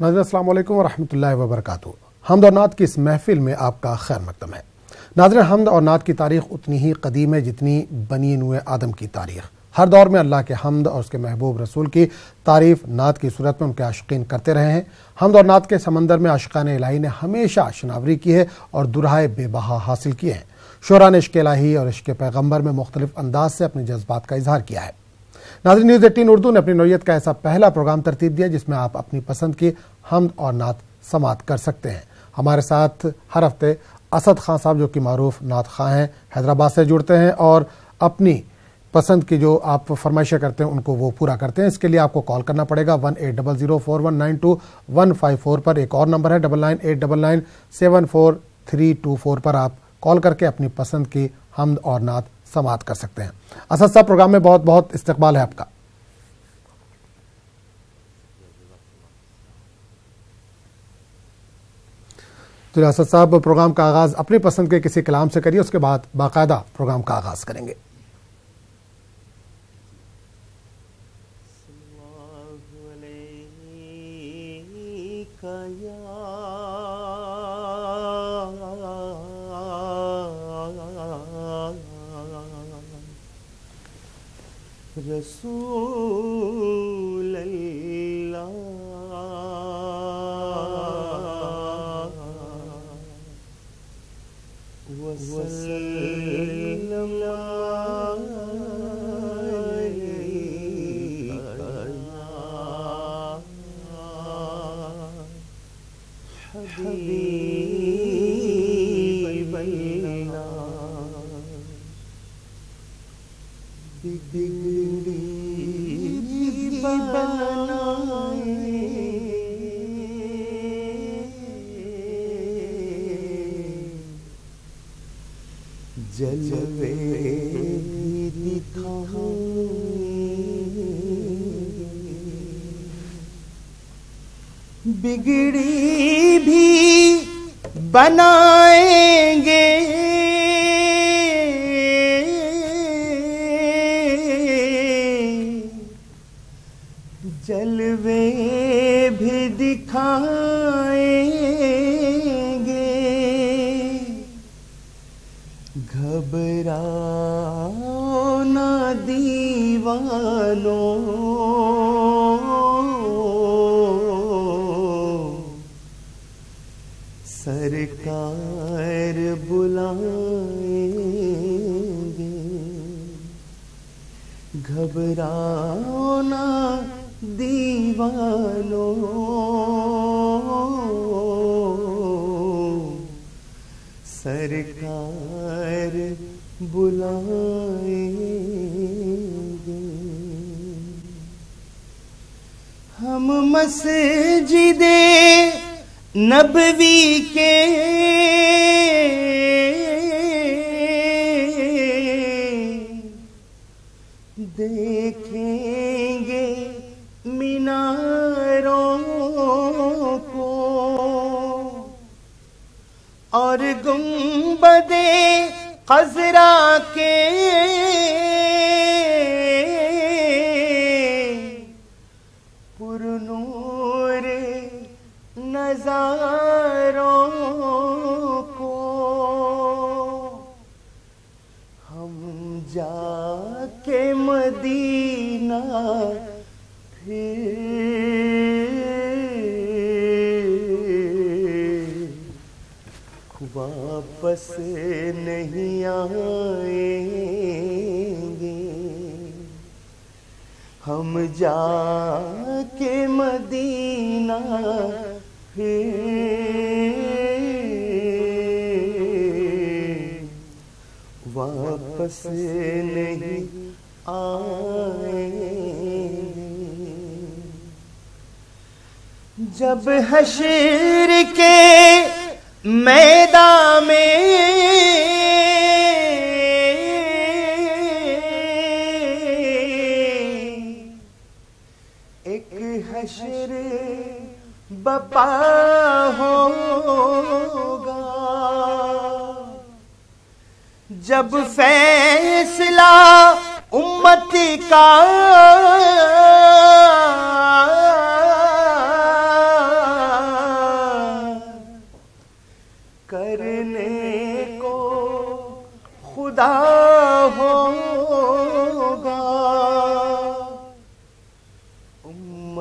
ناظرین السلام علیکم ورحمۃ اللہ وبرکاتہ۔ حمد اور نعت کی اس محفل میں آپ کا خیر مقدم ہے۔ ناظرین، حمد اور نعت کی تاریخ اتنی ہی قدیم ہے جتنی بنی نوع آدم کی تاریخ۔ ہر دور میں اللہ کے حمد اور اس کے محبوب رسول کی تعریف نعت کی صورت میں ان کے عاشقین کرتے رہے ہیں۔ حمد اور نعت کے سمندر میں عاشقان الہی نے ہمیشہ شناوری کی ہے اور درہائے بے بہا حاصل کیے ہیں۔ شعراء نے عشق الہی اور عشق پیغمبر میں مختلف انداز سے اپنے جذبات کا اظہار کیا ہے۔ ناظرین، نیوز 18 اردو نے اپنی نوعیت کا ایسا پہلا پروگرام ترتیب دیا جس میں آپ اپنی پسند کی حمد اور نعت سماعت کر سکتے ہیں۔ ہمارے ساتھ ہر ہفتے اسد خان صاحب، جو کہ معروف نعت خواں ہیں، حیدرآباد سے جڑتے ہیں اور اپنی پسند کی جو آپ فرمائشیں کرتے ہیں ان کو وہ پورا کرتے ہیں۔ اس کے لیے آپ کو کال کرنا پڑے گا 180041922154 پر۔ ایک اور نمبر ہے 9989774324 پر آپ کال کر کے اپنی پسند کی حمد اور نعت سماعت کر سکتے ہیں۔ اسد صاحب، پروگرام میں بہت بہت استقبال ہے آپ کا۔ تو اسد صاحب، پروگرام کا آغاز اپنی پسند کے کسی کلام سے کریے، اس کے بعد باقاعدہ پروگرام کا آغاز کریں گے۔ رسول اللہ وسلم حبیب اللہ جلوے بگڑی بھی بنائیں گے، جلوے بھی دکھائیں گے، گھبراؤ نہ دیوانوں، سرکار بلائیں گے، گھبراؤ نہ دیوانوں، سرکار بلائیں گے۔ ہم مسجد نبوی کے دیکھیں گے میناروں کو، اور گنبد خضرا کے پرنور نظاروں کو، ہم جا کے مدینہ پھر واپس نہیں آئیں گے، ہم جا کے مدینہ پھر واپس نہیں آئیں گے۔ جب حشر کے میدان میں ایک حشر بپا ہوگا، جب فیصلہ امت کا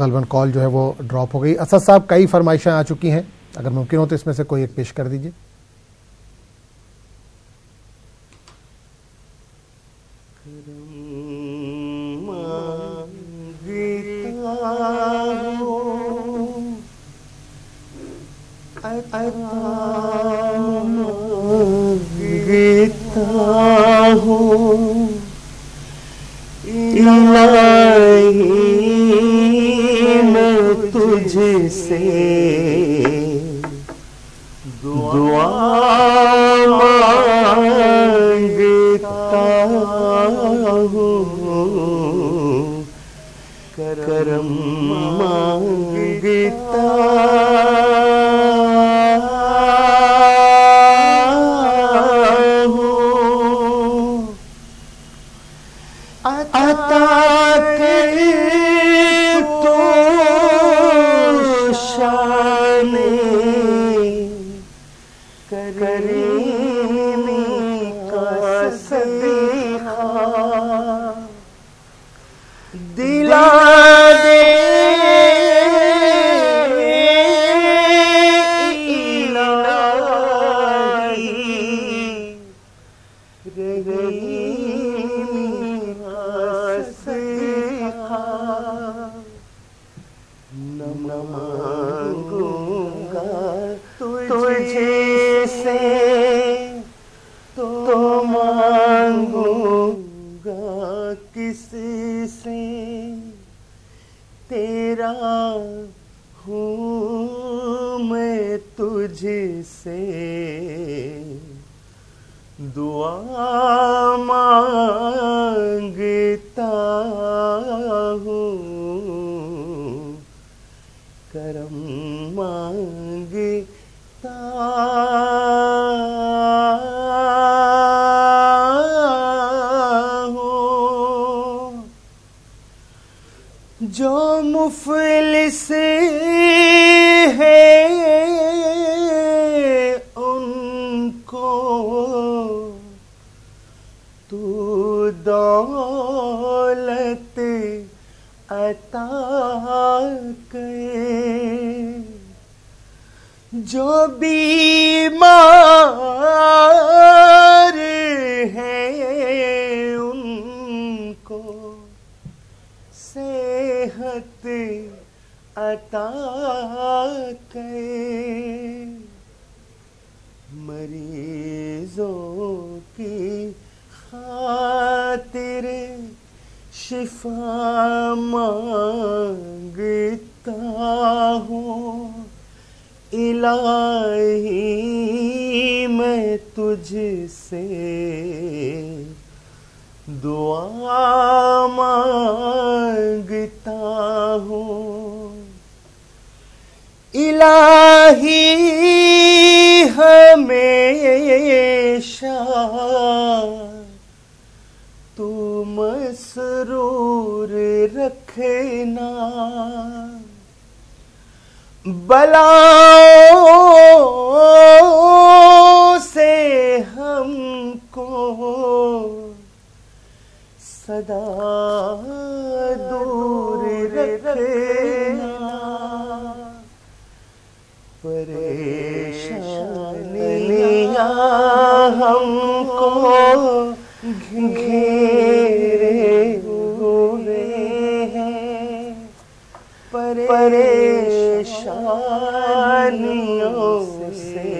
غالباً کال جو ہے وہ ڈراپ ہو گئی. اسد صاحب کئی فرمائشیں آ چکی ہیں, اگر ممکن ہو تو اس میں سے کوئی ایک پیش کر دیجیے. تجھ سے دعا مانگتا ہوں, کرم مانگتا ہوں, عطا دعا مانگتا ہوں, کرم مانگتا ہوں, جو مفلس ہے دولت عطا کرے, جو بیمار ہیں ان کو صحت عطا کرے, مریضوں کی خاطر شفا مانگتا ہوں, الہی میں تجھ سے دعا مانگتا ہوں, الہی ہمیشہ تو مسرور رکھنا, بلاؤں سے ہم کو سدا دور رکھنا, پریشانیاں ہم کو گھیرے ہوئے ہیں, پریشانیوں سے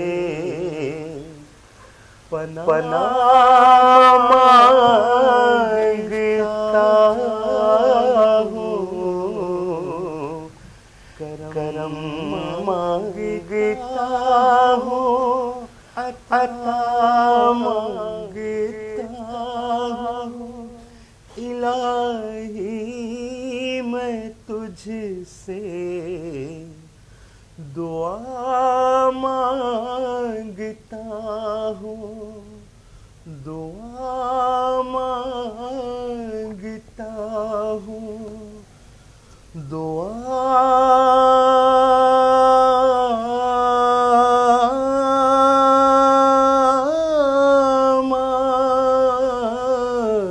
پناہ مانگتا ہوں, کرم مانگتا ہوں, عطا مانگتا ہوں, الہی میں تجھ سے دعا مانگتا ہوں, دعا مانگتا ہوں, دعا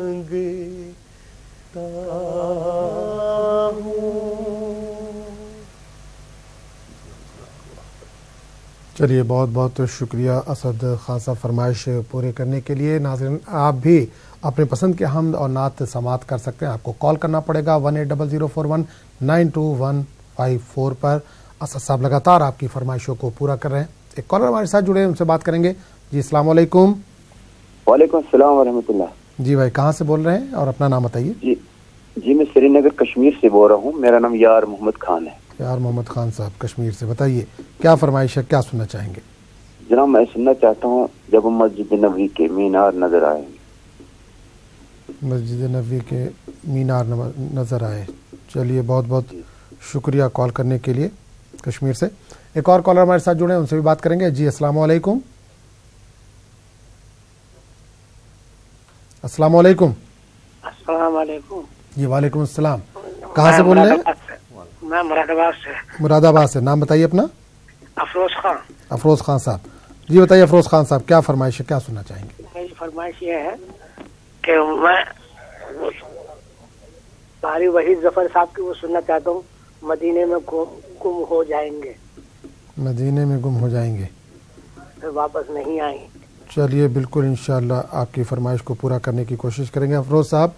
مانگتا ہوں. چلیے بہت بہت شکریہ اسد خان صاحب فرمائش پورے کرنے کے لیے۔ ناظرین آپ بھی اپنے پسند کے حمد اور نعت سماعت کر سکتے ہیں۔ آپ کو کال کرنا پڑے گا 180041925154 پر۔ اسد صاحب لگاتار آپ کی فرمائشوں کو پورا کر رہے ہیں۔ ایک کالر ہمارے ساتھ جڑے ہیں، ان سے بات کریں گے۔ جی السلام علیکم۔ وعلیکم السلام ورحمۃ اللہ۔ جی بھائی کہاں سے بول رہے ہیں اور اپنا نام بتائیے؟ جی میں سری نگر کشمیر سے بول رہا ہوں، میرا نام یار محمد خان ہے۔ یار محمد خان صاحب کشمیر سے، بتائیے کیا فرمائش ہے، کیا سننا چاہیں گے؟ جناب میں سننا چاہتا ہوں جب مسجد نبوی کے مینار نظر آئے۔ مسجد نبوی کے مینار نظر آئے۔ چلیے بہت بہت شکریہ کال کرنے کے لیے کشمیر سے۔ ایک اور کالر ہمارے ساتھ جڑے ہیں، ان سے بھی بات کریں گے۔ جی السلام علیکم۔ السلام علیکم۔ السلام علیکم۔ جی وعلیکم السلام۔ کہاں سے بول رہے ہیں؟ میں مراد آباد سے۔ مراد آباد سے، نام بتائیے اپنا؟ افروز خان۔ افروز خان صاحب، جی بتائیے افروز خان صاحب کیا فرمائش ہے، کیا سننا چاہیں گے؟ میری فرمائش یہ ہے کہ میں قاری وحید ظفر صاحب کی وہ سننا چاہتا ہوں، مدینے میں گم ہو جائیں گے، مدینے میں گم ہو جائیں گے، پھر واپس نہیں آئیں گے۔ چلیے بالکل انشاءاللہ آپ کی فرمائش کو پورا کرنے کی کوشش کریں گے افروز صاحب۔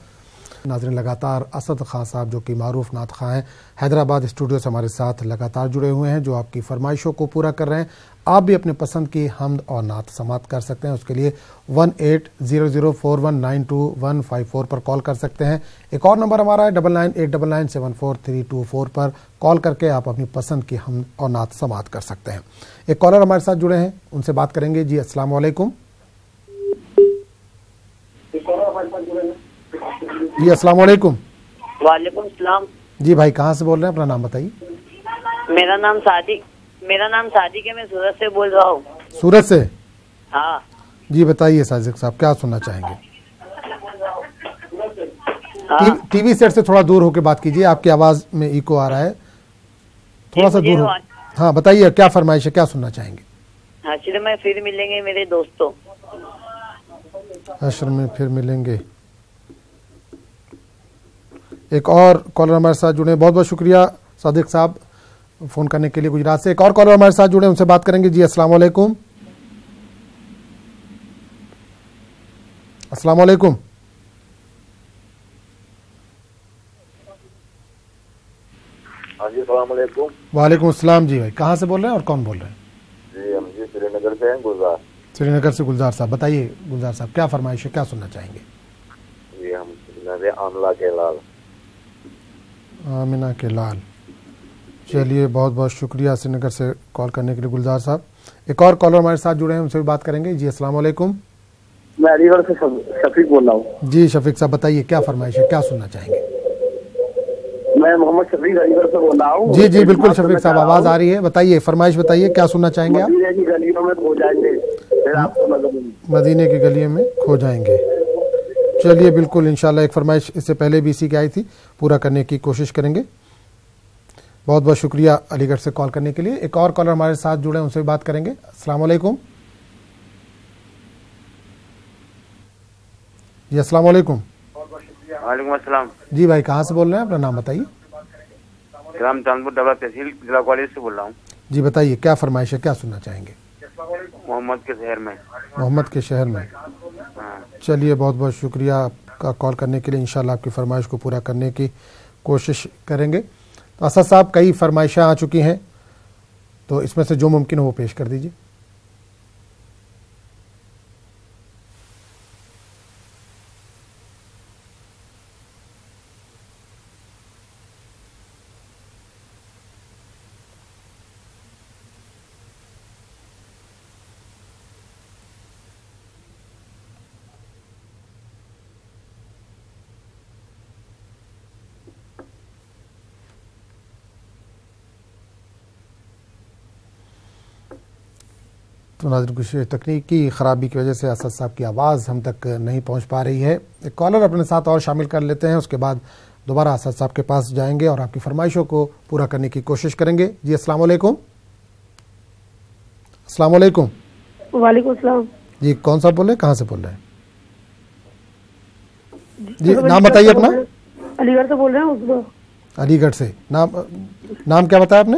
ناظرین لگاتار اسد خان صاحب جو کہ معروف نعت خواں ہیں، حیدرآباد اسٹوڈیو سے ہمارے ساتھ لگاتار جڑے ہوئے ہیں، جو آپ کی فرمائشوں کو پورا کر رہے ہیں۔ آپ بھی اپنے پسند کی حمد اور نعت سماعت کر سکتے ہیں، اس کے لیے 180041925154 پر کال کر سکتے ہیں۔ ایک اور نمبر ہمارا ہے 9989974324 پر کال کر کے آپ اپنی پسند کی حمد اور نعت سماعت کر سکتے ہیں۔ ایک کالر ہمارے ساتھ جڑے ہیں، ان سے بات کریں گے۔ جی السلام علیکم۔ جی السلام علیکم۔ وعلیکم السلام۔ جی بھائی کہاں سے بول رہے ہیں، اپنا نام بتائیے؟ میرا نام صادق ہے، میں سورت سے بول رہا ہوں۔ سورت سے؟ ہاں جی بتائیے صادق صاحب کیا سننا چاہیں گے؟ ٹی وی سیٹ سے تھوڑا دور ہو کے بات کیجیے، آپ کی آواز میں ایکو آ رہا ہے، تھوڑا سا دور ہو۔ ہاں بتائیے کیا فرمائش ہے، کیا سننا چاہیں گے؟ حشر میں پھر ملیں گے میرے دوستوں۔ حشر میں پھر ملیں گے۔ ایک اور کالر ہمارے ساتھ جڑے ہیں، بہت بہت شکریہ صادق صاحب فون کرنے کے لیے گجرات سے۔ ایک اور کالر ہمارے ساتھ جڑے ہیں، ان سے بات کریں گے۔ جی السلام علیکم۔ السلام علیکم۔ ہاں جی السلام علیکم۔ وعلیکم السلام۔ جی بھائی کہاں سے بول رہے ہیں اور کون بول رہے ہیں؟ جی ہم جی سری نگر سے ہیں، گلزار۔ سری نگر سے گلزار صاحب، بتائیے گلزار صاحب کیا فرمائش ہے، کیا سننا چاہیں گے؟ جی ہم سننا ہے آملہ کے لال۔ آمنہ کے لال۔ چلیے بہت بہت شکریہ سری نگر سے کال کرنے کے لیے گلزار صاحب۔ ایک اور کالر ہمارے ساتھ جڑے ہیں، ان سے بھی بات کریں گے۔ جی السلام علیکم۔ میں علی گڑھ سے شفیق بول رہا ہوں۔ جی شفیق صاحب بتائیے کیا فرمائش ہے، کیا سننا چاہیں گے؟ میں محمد شفیق علی گڑھ سے بول رہا ہوں۔ جی جی بالکل شفیق صاحب آواز آ رہی ہے، بتائیے فرمائش بتائیے کیا سننا چاہیں گے آپ؟ مدینے کی گلیوں میں کھو جائیں گے، پھر آپ کو نظر نہیں۔ مدینے کی گلیوں میں کھو جائیں گے۔ چلیے بالکل انشاءاللہ ایک فرمائش اس سے پہلے بھی اسی کی آئی تھی، پورا کرنے کی کوشش کریں گے۔ بہت بہت شکریہ علی گڑھ سے کال کرنے کے لیے۔ ایک اور کالر ہمارے ساتھ جڑے ہیں، ان سے بھی بات کریں گے۔ السلام علیکم۔ جی السلام علیکم۔ وعلیکم السلام۔ جی بھائی کہاں سے بول رہے ہیں، اپنا نام بتائیے؟ گرام چاندپور ڈبرا تحصیل ضلع گوالیار سے بول رہا ہوں۔ جی بتائیے کیا فرمائش ہے، کیا سننا چاہیں گے؟ محمد کے شہر میں۔ محمد کے شہر میں۔ چلیے بہت بہت شکریہ آپ کا کال کرنے کے لیے، انشاءاللہ آپ کی فرمائش کو پورا کرنے کی کوشش کریں گے۔ تو اسد صاحب کئی فرمائشیں آ چکی ہیں، تو اس میں سے جو ممکن ہو وہ پیش کر دیجیے۔ تو ناظرین کچھ تکنیکی خرابی کی وجہ سے اسد صاحب کی آواز ہم تک نہیں پہنچ پا رہی ہے۔ ایک کالر اپنے ساتھ اور شامل کر لیتے ہیں، اس کے بعد دوبارہ اسد صاحب کے پاس جائیں گے اور آپ کی فرمائشوں کو پورا کرنے کی کوشش کریں گے۔ جی السلام علیکم۔ السلام علیکم۔ وعلیکم السلام۔ جی کون صاحب بول رہے ہیں، کہاں سے بول رہے ہیں؟ جی نام بتائیے اپنا۔ علی گڑھ سے بول رہے ہیں۔ علی گڑھ سے، نام کیا بتایا آپ نے؟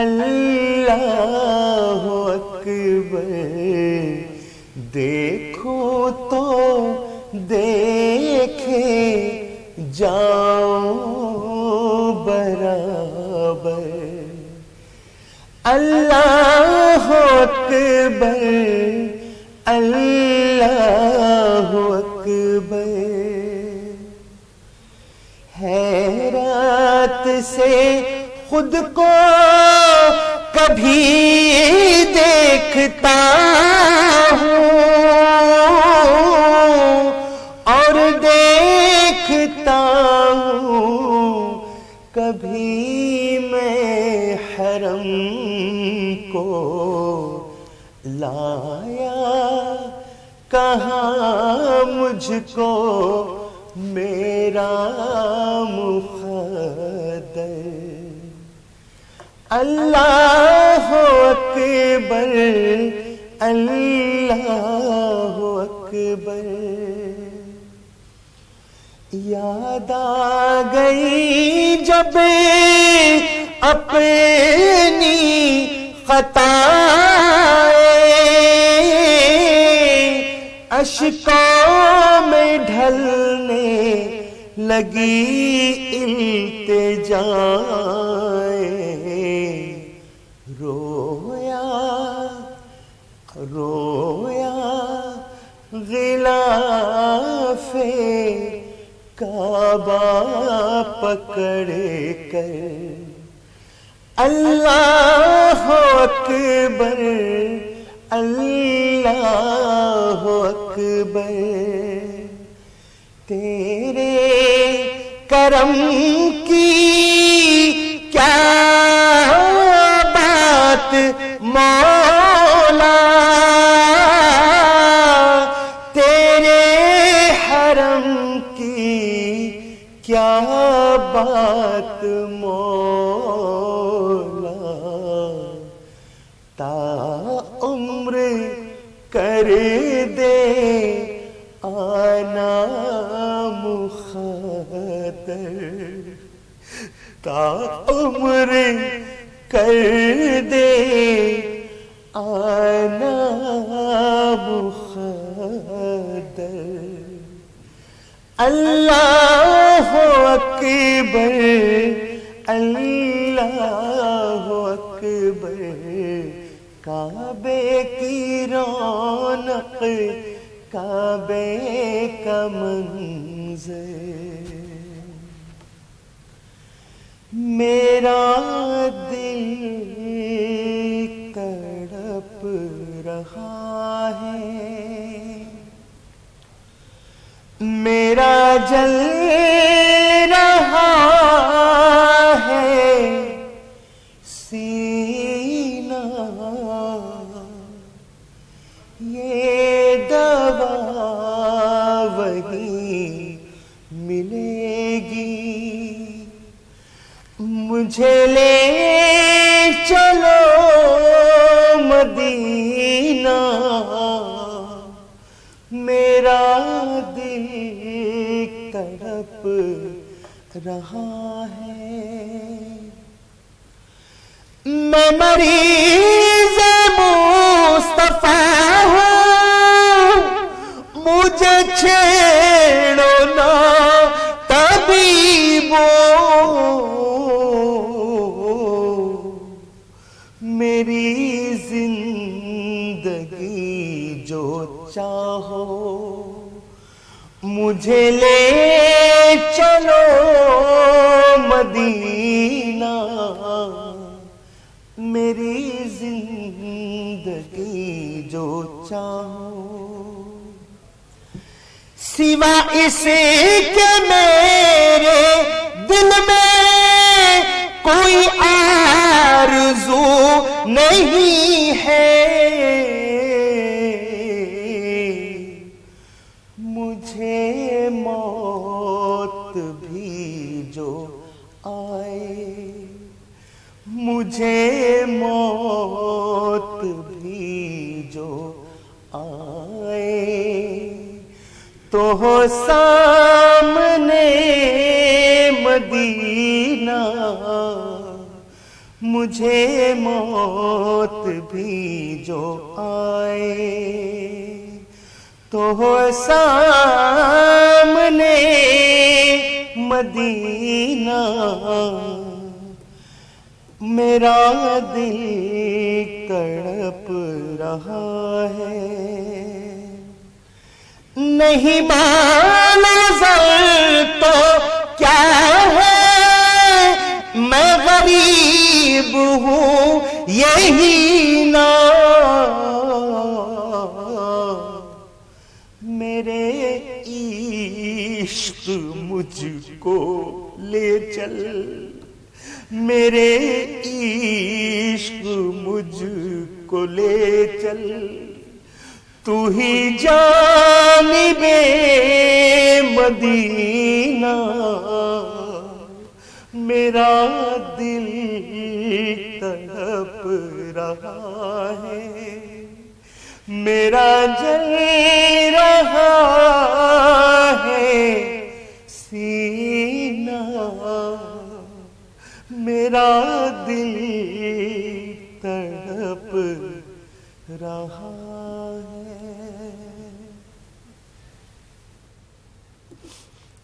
اللہ اکبر، دیکھو تو دیکھے جاؤ برابر، اللہ اکبر اللہ اکبر۔ حیرت سے خود کو کبھی دیکھتا ہوں اور دیکھتا ہوں کبھی میں حرم کو لایا کہاں مجھ کو میرا مقدر۔ اللہ اکبر اللہ اکبر۔ یاد آ گئی جب اپنی خطائیں، اشکوں میں ڈھلنے لگی التجائیں، رویا رویا غلاف کعبہ پکڑ کر، اللہ اکبر اللہ اکبر۔ تیرے کرم کی کیا بات مولا، تیرے حرم کی کیا بات مولا، تا عمر کر دے آنا مخدر، تا عمر کر دے آنا مخدر۔ اللہ اکبر اللہ اکبر۔ کعبے کی رونق کعبے کا منظر، میرا دل تڑپ رہا ہے، میرا جل رہا ہے سینہ، یہ دوا وہی ملے گی، مجھے لے چلو مدینہ، میرا دل تڑپ رہا ہے، میں مریض مصطفیٰ ہوں، مجھے چھیڑو نا طبیبو، میری زندگی جو چاہو مجھے لے چلو مدینہ، میری زندگی جو چاہو، سوا اس کے میرے دل میں کوئی آرزو نہیں ہے، مجھے موت بھی جو آئے، مجھے موت بھی جو آئے، تو ہو سامنے مدینہ، مجھے موت بھی جو آئے تو ہو سامنے مدینہ، میرا دل تڑپ رہا ہے، نہیں منظر تو کیا ہے، میں غریب ہوں یہی نا، میرے عشق مجھ کو لے چل، میرے عشق مجھ کو لے چل، تو ہی جانب مدینہ، میرا دل تڑپ رہا ہے، میرا جل رہا ہے سینہ، میرا دل تڑپ رہا ہے۔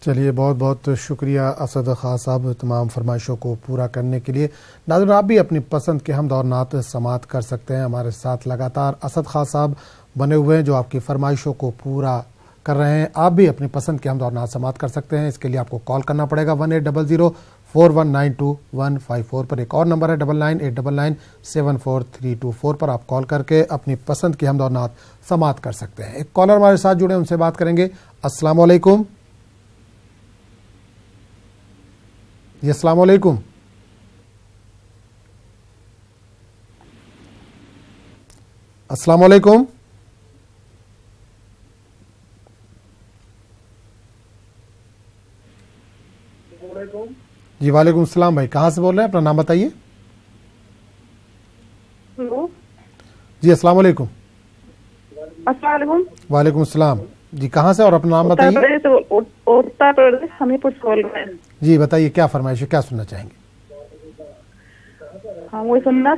چلیے بہت بہت شکریہ اسد خان صاحب تمام فرمائشوں کو پورا کرنے کے لیے۔ ناظرین آپ بھی اپنی پسند کے حمد اور نعت سماعت کر سکتے ہیں، ہمارے ساتھ لگاتار اسد خان صاحب بنے ہوئے ہیں جو آپ کی فرمائشوں کو پورا کر رہے ہیں۔ آپ بھی اپنی پسند کے حمد اور نعت سماعت کر سکتے ہیں، اس کے لیے آپ کو کال کرنا پڑے گا 180041925154 پر، ایک اور نمبر ہے 9989997432 پر، آپ کال کر کے اپنی پسند کی حمد اور نعت سماعت کر سکتے ہیں۔ ایک کالر ہمارے ساتھ جڑے ہیں، ان سے بات کریں گے۔ السلام علیکم جی، السلام علیکم۔ السلام علیکم۔ جی وعلیکم السلام بھائی، کہاں سے بول رہے ہیں؟ اپنا نام بتائیے۔ جی السلام علیکم۔ السلام علیکم۔ وعلیکم السلام جی، کہاں سے اور اپنا نام بتائیے؟ اتر پردیش ہمیرپور سے بول رہے ہیں۔ جی بتائیے کیا فرمائش ہے، کیا سننا چاہیں گے؟ ہاں وہ سننا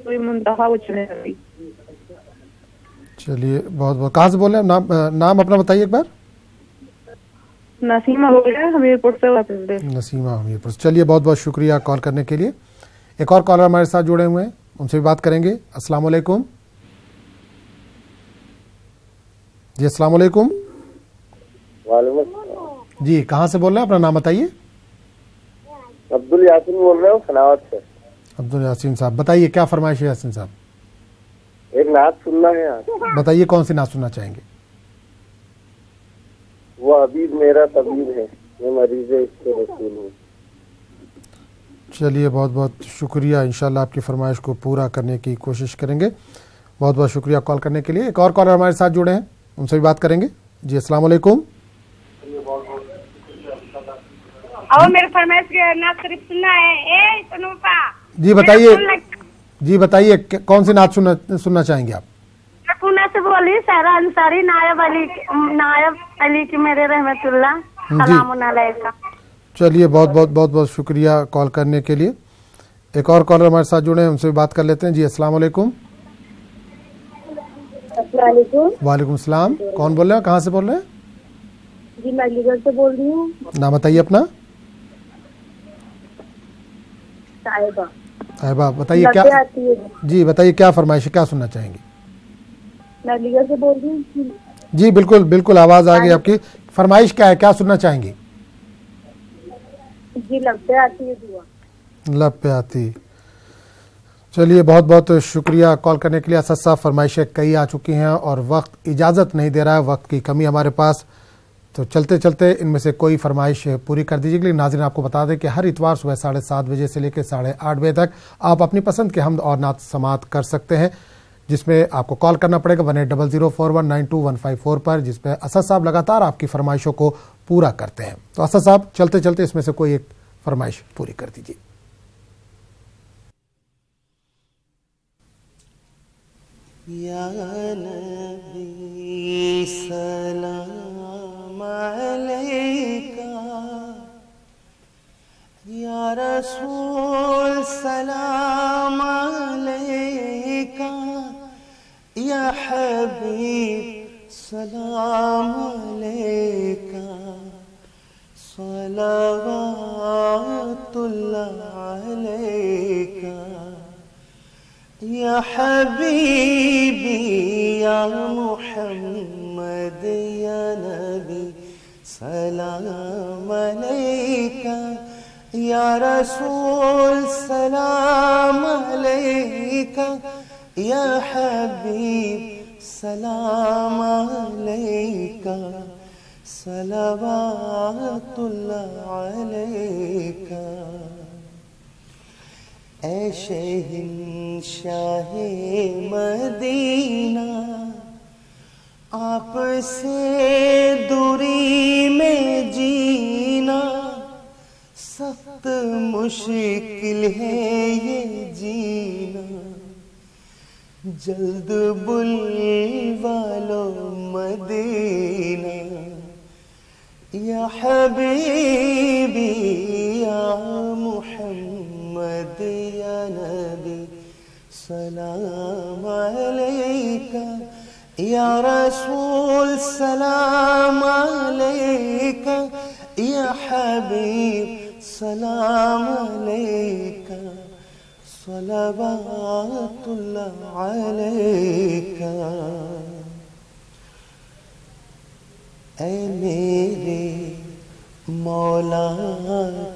کوئی منتہا وہ چنے گی۔ چلیے بہت بہت، کہاں سے بول رہے ہیں؟ نام اپنا بتائیے ایک بار۔ نسیمہ بول رہے ہیں ہمیرپور سے۔ نسیمہ ہمیرپور سے، چلیے بہت بہت شکریہ کال کرنے کے لیے۔ ایک اور کالر ہمارے ساتھ جڑے ہوئے ہیں، ان سے بھی بات کریں گے۔ السلام علیکم جی، السلام علیکم۔ وعلیکم السلام جی کہاں سے بول رہے ہیں؟ اپنا نام بتائیے۔ عبد الیاسین بول رہا ہوں خناوت سے۔ عبد الیاسین صاحب بتائیے کیا فرمائش ہے؟ یاسین صاحب ایک نعت سننا ہے آج۔ بتائیے کون سی نعت سننا چاہیں گے؟ وہ حبیب میرا طبیب ہے، میں مریض عشق رسول ہوں۔ چلیے بہت بہت شکریہ، انشاءاللہ آپ کی فرمائش کو پورا کرنے کی کوشش کریں گے۔ بہت بہت شکریہ کال کرنے کے لیے۔ ایک اور کالر ہمارے ساتھ جڑے ہیں، ان سے بھی بات کریں گے۔ جی السلام علیکم۔ اور میرے فرمائش کے نعت شریف سننا ہے۔ جی بتائیے، جی بتائیے کون سی نعت سننا چاہیں گے آپ؟ پونا سے بولی سہرا انصاری، نائب علی کی میرے رحمت اللہ، سلام علیکم۔ چلیے بہت بہت بہت بہت شکریہ کال کرنے کے لیے۔ ایک اور کالر ہمارے ساتھ جڑے ہیں، ان سے بھی بات کر لیتے ہیں۔ جی السلام علیکم۔ السلام علیکم۔ وعلیکم السلام، کون بول رہے ہیں؟ کہاں سے بول رہے ہیں؟ جی میں علی گڑھ سے بول رہی ہوں۔ نام بتائیے اپنا۔ صاحبہ۔ صاحبہ بتائیے کیا، جی بتائیے کیا فرمائش ہے، کیا سننا چاہیں گی؟ میں علی گڑھ سے بول رہی ہوں۔ جی بالکل بالکل، آواز آ گئی آپ کی۔ فرمائش کیا ہے، کیا سننا چاہیں گی؟ جی لب پہ آتی ہے دعا۔ لب پہ آتی۔ چلیے بہت بہت شکریہ کال کرنے کے لیے۔ اسد صاحب فرمائشیں کئی آ چکی ہیں اور وقت اجازت نہیں دے رہا ہے، وقت کی کمی ہمارے پاس، تو چلتے چلتے ان میں سے کوئی فرمائش پوری کر دیجیے گی۔ لیکن ناظرین آپ کو بتا دیں کہ ہر اتوار صبح 7:30 بجے سے لے کے 8:30 بجے تک آپ اپنی پسند کے حمد اور نعت سماعت کر سکتے ہیں، جس میں آپ کو کال کرنا پڑے گا 180041925154 پر، جس پہ اسد صاحب لگاتار آپ کی فرمائشوں کو پورا کرتے ہیں۔ تو اسد صاحب چلتے چلتے اس میں سے کوئی ایک فرمائش پوری کر دیجیے۔ یا نبی سلام علیکہ، یا رسول سلام حبیب سلام علیکہ صلوات اللہ علیکہ یا حبیبی یا محمد یا نبی سلام علیکہ یا رسول سلام علیکہ یا حبیب سلام علیکہ صلوات اللہ علیکہ اے شہنشاہ مدینہ آپ سے دوری میں جینا سخت مشکل ہے یہ جینا جلد بلوا لو مدینہ یا حبیبی یا محمد یا نبی سلام علیکہ یا رسول سلام علیکہ یا حبیب سلام علیکہ صلوات اللہ علیکہ اے میرے مولا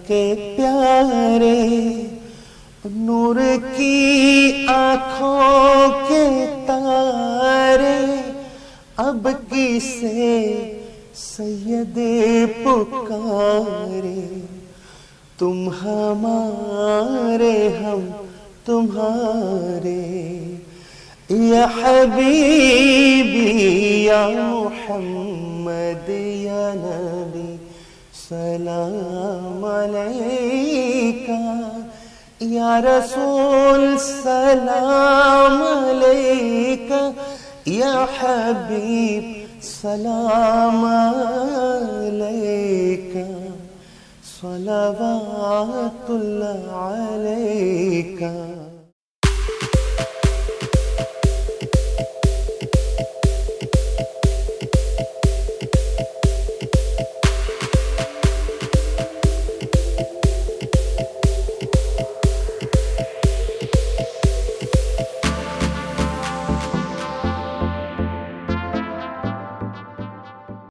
کے پیارے نور کی آنکھوں کے تارے اب کسے سید پکارے تم ہمارے ہم تمہارے یا حبیبی یا محمد یا نبی سلام علیکہ یا رسول سلام علیکہ یا حبیب سلام علیکہ صلوات اللہ علیکہ